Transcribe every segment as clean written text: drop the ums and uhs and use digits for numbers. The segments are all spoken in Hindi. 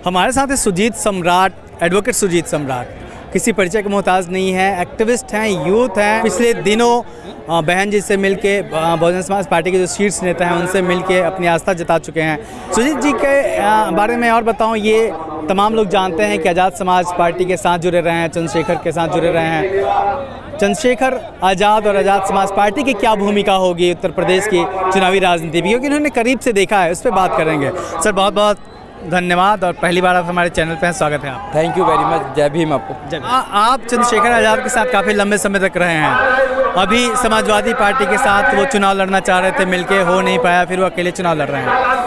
हमारे साथ है सुजीत सम्राट, एडवोकेट सुजीत सम्राट। किसी परिचय का मोहताज नहीं है, एक्टिविस्ट हैं, यूथ हैं। पिछले दिनों बहन जी से मिलके बहुजन समाज पार्टी के जो शीर्ष नेता हैं उनसे मिलके अपनी आस्था जता चुके हैं। सुजीत जी के बारे में और बताऊं, ये तमाम लोग जानते हैं कि आज़ाद समाज पार्टी के साथ जुड़े रहे हैं, चंद्रशेखर के साथ जुड़े रहे हैं। चंद्रशेखर आज़ाद और आज़ाद समाज पार्टी की क्या भूमिका होगी उत्तर प्रदेश की चुनावी राजनीति में, क्योंकि उन्होंने करीब से देखा है, उस पर बात करेंगे। सर बहुत बहुत धन्यवाद और पहली बार आप हमारे चैनल पे हैं, स्वागत है आप। Thank you very much. जय भीम आपको। आप चंद्रशेखर आज़ाद के साथ काफ़ी लंबे समय तक रहे हैं। अभी समाजवादी पार्टी के साथ वो चुनाव लड़ना चाह रहे थे, मिलके हो नहीं पाया, फिर वो अकेले चुनाव लड़ रहे हैं।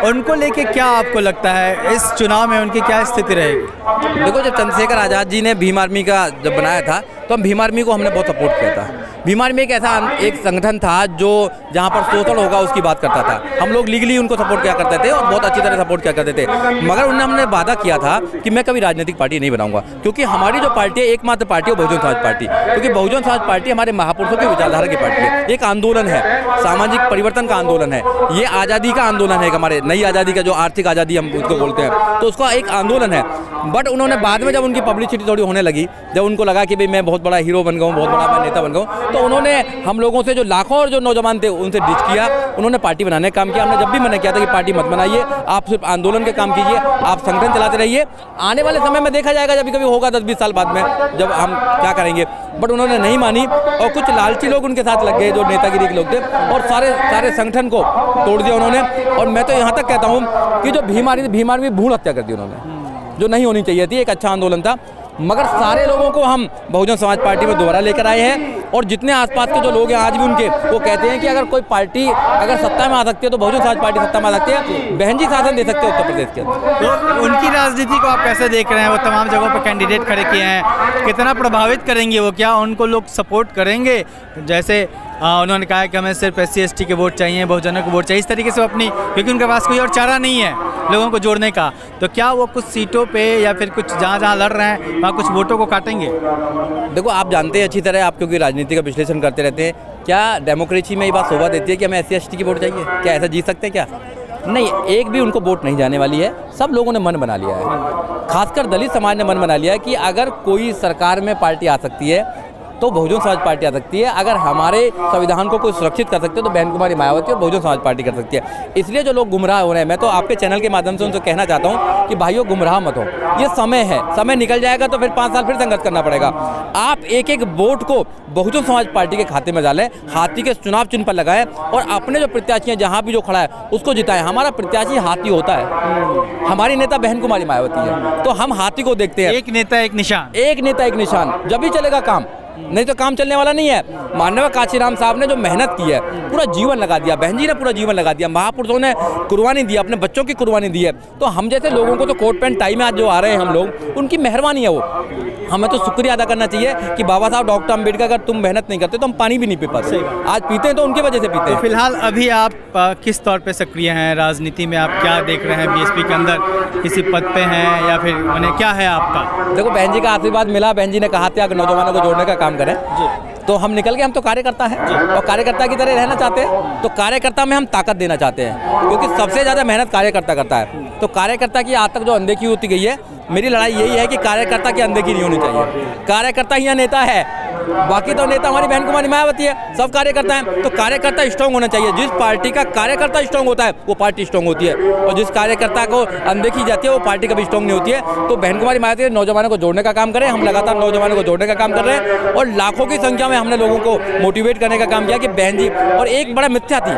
उनको लेके क्या आपको लगता है इस चुनाव में उनकी क्या स्थिति रहेगी? देखो, जब चंद्रशेखर आज़ाद जी ने भीम आर्मी का जब बनाया था तो हम भीम आर्मी को हमने बहुत सपोर्ट किया था। भीम आर्मी एक ऐसा एक संगठन था जो जहाँ पर शोषण होगा उसकी बात करता था। हम लोग लीगली उनको सपोर्ट किया करते थे और बहुत अच्छी तरह सपोर्ट किया करते थे। मगर उन्होंने हमने वादा किया था कि मैं कभी राजनीतिक पार्टी नहीं बनाऊंगा, क्योंकि हमारी जो पार्टी है एकमात्र पार्टी है बहुजन समाज पार्टी। क्योंकि बहुजन समाज पार्टी हमारे महापुरुषों की विचारधारा की पार्टी है, एक आंदोलन है, सामाजिक परिवर्तन का आंदोलन है, ये आज़ादी का आंदोलन है, हमारे नई आज़ादी का जो आर्थिक आज़ादी हम उसको बोलते हैं, तो उसका एक आंदोलन है। बट उन्होंने बाद में जब उनकी पब्लिसिटी थोड़ी होने लगी, जब उनको लगा कि भाई मैं बहुत बड़ा हीरो बन गया हूँ, बहुत बड़ा मैं नेता बन गया हूँ, तो उन्होंने हम लोगों से जो लाखों और जो नौजवान थे उनसे डिच किया, उन्होंने पार्टी बनाने का काम किया। हमने जब भी मैंने किया था कि पार्टी मत बनाइए, आप सिर्फ आंदोलन के काम कीजिए, आप संगठन चलाते रहिए, आने वाले समय में देखा जाएगा, जब कभी होगा 10-20 साल बाद में जब हम क्या करेंगे। बट उन्होंने नहीं मानी और कुछ लालची लोग उनके साथ लग गए जो नेतागिरी के लोग थे और सारे संगठन को तोड़ दिया उन्होंने। और मैं तो यहाँ तक कहता हूँ कि जो भीम आर्मी भ्रूण हत्या कर दी उन्होंने, जो नहीं होनी चाहिए थी। एक अच्छा आंदोलन था, मगर सारे लोगों को हम बहुजन समाज पार्टी में दोबारा लेकर आए हैं। और जितने आसपास के जो लोग हैं आज भी उनके, वो कहते हैं कि अगर कोई पार्टी अगर सत्ता में आ सकती है तो बहुजन समाज पार्टी सत्ता में आ सकती है, बहन जी शासन दे सकते हैं उत्तर प्रदेश के अंदर। तो उनकी राजनीति को आप कैसे देख रहे हैं? वो तमाम जगहों पर कैंडिडेट खड़े किए हैं, कितना प्रभावित करेंगे वो? क्या उनको लोग सपोर्ट करेंगे? जैसे उन्होंने कहा है कि हमें सिर्फ SC/ST के वोट चाहिए, बहुजनों को वोट चाहिए, इस तरीके से वो अपनी, क्योंकि उनके पास कोई और चारा नहीं है लोगों को जोड़ने का, तो क्या वो कुछ सीटों पे या फिर कुछ जहाँ लड़ रहे हैं वहाँ कुछ वोटों को काटेंगे? देखो, आप जानते हैं अच्छी तरह, आप क्योंकि राजनीति का विश्लेषण करते रहते हैं, क्या डेमोक्रेसी में ये बात शोभा देती है कि हमें SC/ST की वोट चाहिए? क्या ऐसा जीत सकते हैं क्या? नहीं, एक भी उनको वोट नहीं जाने वाली है। सब लोगों ने मन बना लिया है, खासकर दलित समाज ने मन बना लिया है कि अगर कोई सरकार में पार्टी आ सकती है तो बहुजन समाज पार्टी आ सकती है। अगर हमारे संविधान को कोई सुरक्षित कर सकते हो तो बहन कुमारी मायावती और बहुजन समाज पार्टी कर सकती है। इसलिए जो लोग गुमराह हो रहे हैं, मैं तो आपके चैनल के माध्यम से उनसे कहना चाहता हूं कि भाइयों गुमराह मत हो। ये समय है, समय निकल जाएगा तो फिर 5 साल फिर संघर्ष करना पड़ेगा। आप एक एक वोट को बहुजन समाज पार्टी के खाते में डालें, हाथी के चुनाव चिन्ह पर लगाएं और अपने जो प्रत्याशी हैं जहाँ भी जो खड़ा है उसको जिताएं। हमारा प्रत्याशी हाथी होता है, हमारी नेता बहन कुमारी मायावती है, तो हम हाथी को देखते हैं। एक नेता एक निशान, एक नेता एक निशान, जब भी चलेगा काम, नहीं तो काम चलने वाला नहीं है। माननीय काशीराम साहब ने जो मेहनत की है, पूरा जीवन लगा दिया, बहन जी ने पूरा जीवन लगा दिया, महापुरुषों ने कुर्बानी दी, अपने बच्चों की कुर्बानी दी है। तो हम जैसे लोगों को तो कोट पैंट टाई में आज जो आ रहे हैं हम लोग, उनकी मेहरबानी है वो। हमें तो शुक्रिया अदा करना चाहिए कि बाबा साहब डॉक्टर अम्बेडकर, अगर तुम मेहनत नहीं करते तो हम पानी भी नहीं पी पाते। आज पीते हैं तो उनकी वजह से पीते हैं। तो फिलहाल अभी आप किस तौर पे सक्रिय हैं राजनीति में? आप क्या देख रहे हैं? BSP के अंदर किसी पद पे हैं या फिर उन्हें क्या है आपका? देखो, बहन जी का आशीर्वाद मिला, बहन जी ने कहा था कि नौजवानों को जोड़ने का काम करें, तो हम निकल गए। हम तो कार्यकर्ता हैं और कार्यकर्ता की तरह रहना चाहते हैं। तो कार्यकर्ता में हम ताकत देना चाहते हैं, क्योंकि सबसे ज़्यादा मेहनत कार्यकर्ता करता है। तो कार्यकर्ता की आज तक जो अनदेखी होती गई है, मेरी लड़ाई यही है कि कार्यकर्ता की अनदेखी नहीं होनी चाहिए। कार्यकर्ता ही नेता है, बाकी तो नेता हमारी बहन कुमारी मायावती है, सब कार्यकर्ता हैं। तो कार्यकर्ता स्ट्रांग होना चाहिए। जिस पार्टी का कार्यकर्ता स्ट्रांग होता है वो पार्टी स्ट्रांग होती है, और जिस कार्यकर्ता को अनदेखी जाती है वो पार्टी कभी स्ट्रांग नहीं होती है। तो बहन कुमारी मायावती नौजवानों को जोड़ने का काम करें, हम लगातार नौजवानों को जोड़ने का काम कर रहे हैं और लाखों की संख्या में हमने लोगों को मोटिवेट करने का काम किया कि बहन जी, और एक बड़ा मिथ्या थी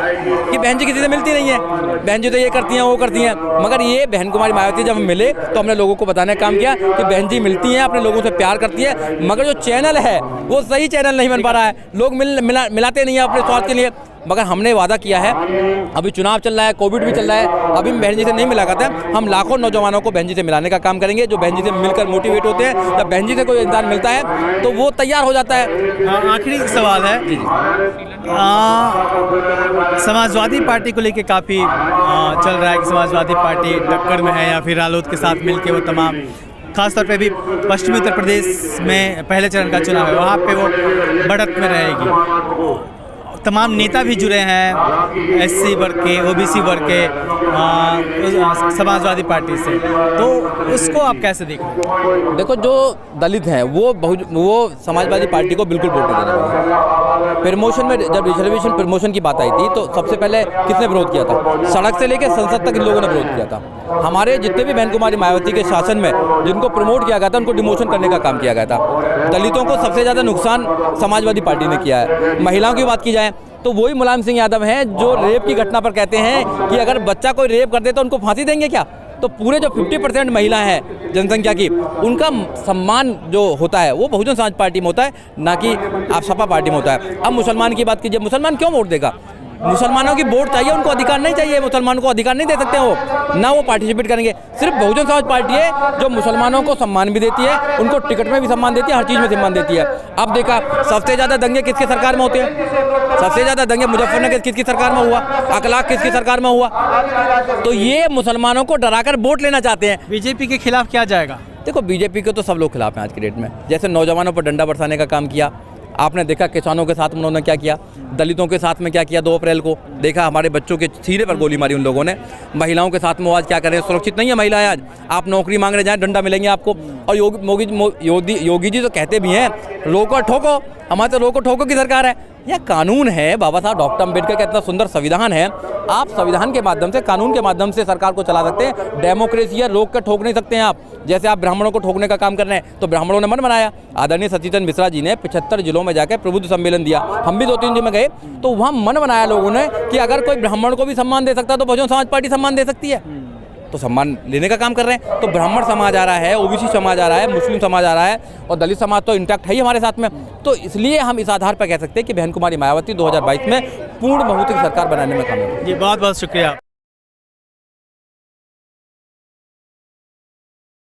कि बहन जी किसी से मिलती नहीं है, बहन जी तो ये करती हैं वो करती हैं, मगर ये बहन कुमारी मायावती जब हम मिले तो हमने लोगों को बताने का काम किया कि बहन जी मिलती हैं, अपने लोगों से प्यार करती है, मगर जो चैनल है वो सही चैनल नहीं बन पा रहा है, लोग मिलाते नहीं है अपने स्वार्थ के लिए। मगर हमने वादा किया है, अभी चुनाव चल रहा है, कोविड भी चल रहा है, अभी बहन जी से नहीं मिला करते, हम लाखों नौजवानों को बहन जी से मिलाने का काम करेंगे, जो बहन जी से मिलकर मोटिवेट होते हैं। जब बहन जी से कोई इंसान मिलता है तो वो तैयार हो जाता है। आखिरी सवाल है, समाजवादी पार्टी को लेके काफ़ी चल रहा है कि समाजवादी पार्टी टक्कर में है या फिर रालोद के साथ मिलके वो तमाम, खासतौर पे भी पश्चिमी उत्तर प्रदेश में पहले चरण का चुनाव है, वहाँ पे वो बढ़त में रहेगी। तमाम नेता भी जुड़े हैं एससी वर्ग के, ओबीसी वर्ग के, समाजवादी पार्टी से, तो उसको आप कैसे देखते? देखो, जो दलित हैं वो समाजवादी पार्टी को बिल्कुल वोट नहीं देने वाले। प्रमोशन में जब रिजर्वेशन प्रमोशन की बात आई थी तो सबसे पहले किसने विरोध किया था? सड़क से लेकर संसद तक इन लोगों ने विरोध किया था। हमारे जितने भी बहन कुमारी मायावती के शासन में जिनको प्रमोट किया गया था उनको डिमोशन करने का काम किया गया था। दलितों को सबसे ज़्यादा नुकसान समाजवादी पार्टी ने किया है। महिलाओं की बात की जाए तो वही मुलायम सिंह यादव हैं जो रेप की घटना पर कहते हैं कि अगर बच्चा कोई रेप कर दे तो उनको फांसी देंगे क्या? तो पूरे जो 50% महिला हैं जनसंख्या की, उनका सम्मान जो होता है वो बहुजन समाज पार्टी में होता है, ना कि आप सपा पार्टी में होता है। अब मुसलमान की बात कीजिए, मुसलमान क्यों वोट देगा? मुसलमानों की वोट चाहिए, उनको अधिकार नहीं चाहिए। मुसलमानों को अधिकार नहीं दे सकते वो, ना वो पार्टिसिपेट करेंगे। सिर्फ बहुजन समाज पार्टी है जो मुसलमानों को सम्मान भी देती है, उनको टिकट में भी सम्मान देती है, हर चीज़ में सम्मान देती है। अब देखा, सबसे ज़्यादा दंगे किसके सरकार में होते हैं? सबसे ज़्यादा दंगे मुजफ्फरनगर किसकी सरकार में हुआ? अकलाक किसकी सरकार में हुआ? तो ये मुसलमानों को डराकर वोट लेना चाहते हैं। बीजेपी के खिलाफ क्या जाएगा? देखो, बीजेपी के तो सब लोग खिलाफ हैं आज की डेट में। जैसे नौजवानों पर डंडा बरसाने का काम किया आपने देखा, किसानों के साथ उन्होंने क्या किया, दलितों के साथ में क्या किया। 2 अप्रैल को देखा, हमारे बच्चों के सीने पर गोली मारी उन लोगों ने। महिलाओं के साथ में आज क्या कर रहे हैं? सुरक्षित नहीं है महिलाएं। आज आप नौकरी मांग रहे जाएं, डंडा मिलेंगे आपको। और योगी जी तो कहते भी हैं रोको ठोको, हमारे तो रोको ठोको की सरकार है। यह कानून है, बाबा साहब डॉक्टर अम्बेडकर का इतना सुंदर संविधान है। आप संविधान के माध्यम से, कानून के माध्यम से सरकार को चला सकते हैं। डेमोक्रेसी है, रोक कर ठोक नहीं सकते हैं आप। जैसे आप ब्राह्मणों को ठोकने का काम कर रहे हैं, तो ब्राह्मणों ने मन बनाया। आदरणीय सतीचंद मिश्रा जी ने 75 जिलों में जाकर प्रबुद्ध सम्मेलन दिया। हम भी 2-3 जिलों में गए, तो वहाँ मन बनाया लोगों ने कि अगर कोई ब्राह्मण को भी सम्मान दे सकता है तो बहुजन समाज पार्टी सम्मान दे सकती है। तो सम्मान लेने का काम कर रहे हैं। तो ब्राह्मण समाज आ रहा है, ओबीसी समाज आ रहा है, मुस्लिम समाज आ रहा है, और दलित समाज तो इंटैक्ट है ही हमारे साथ में। तो इसलिए हम इस आधार पर कह सकते हैं कि बहन कुमारी मायावती 2022 में पूर्ण बहुमत की सरकार बनाने में कामयाब है। जी, बहुत बहुत शुक्रिया।